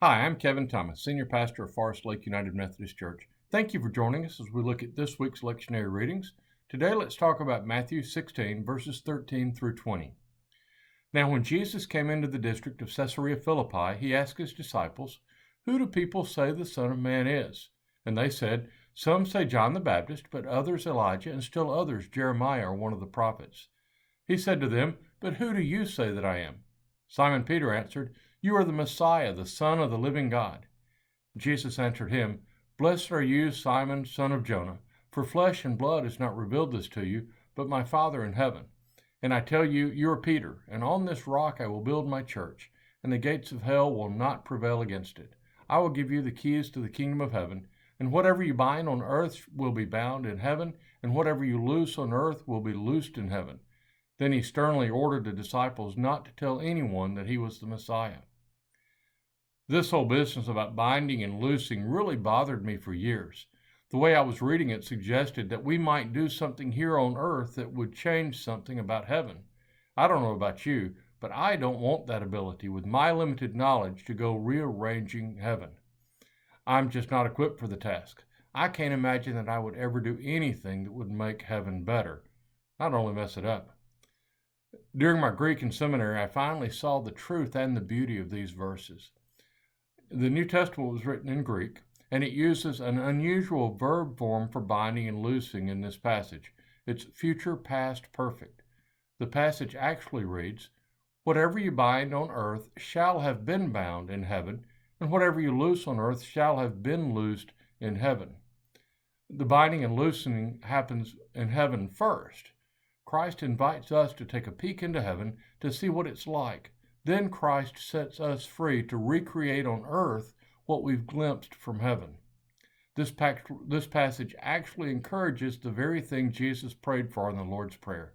Hi, I'm Kevin Thomas, Senior Pastor of Forest Lake United Methodist Church. Thank you for joining us as we look at this week's lectionary readings. Today, let's talk about Matthew 16, verses 13 through 20. Now, when Jesus came into the district of Caesarea Philippi, he asked his disciples, "Who do people say the Son of Man is?" And they said, "Some say John the Baptist, but others Elijah, and still others Jeremiah or one of the prophets." He said to them, "But who do you say that I am?" Simon Peter answered, "You are the Messiah, the Son of the living God." Jesus answered him, "Blessed are you, Simon, son of Jonah, for flesh and blood has not revealed this to you, but my Father in heaven. And I tell you, you are Peter, and on this rock I will build my church, and the gates of hell will not prevail against it. I will give you the keys to the kingdom of heaven, and whatever you bind on earth will be bound in heaven, and whatever you loose on earth will be loosed in heaven." Then he sternly ordered the disciples not to tell anyone that he was the Messiah. This whole business about binding and loosing really bothered me for years. The way I was reading it suggested that we might do something here on earth that would change something about heaven. I don't know about you, but I don't want that ability with my limited knowledge to go rearranging heaven. I'm just not equipped for the task. I can't imagine that I would ever do anything that would make heaven better, not only mess it up. During my Greek in seminary, I finally saw the truth and the beauty of these verses. The New Testament was written in Greek, and it uses an unusual verb form for binding and loosing in this passage. It's future past perfect. The passage actually reads, "Whatever you bind on earth shall have been bound in heaven, and whatever you loose on earth shall have been loosed in heaven." The binding and loosening happens in heaven first. Christ invites us to take a peek into heaven to see what it's like. Then Christ sets us free to recreate on earth what we've glimpsed from heaven. This passage actually encourages the very thing Jesus prayed for in the Lord's Prayer.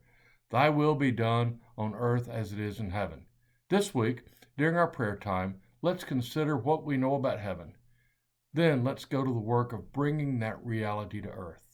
"Thy will be done on earth as it is in heaven." This week, during our prayer time, let's consider what we know about heaven. Then let's go to the work of bringing that reality to earth.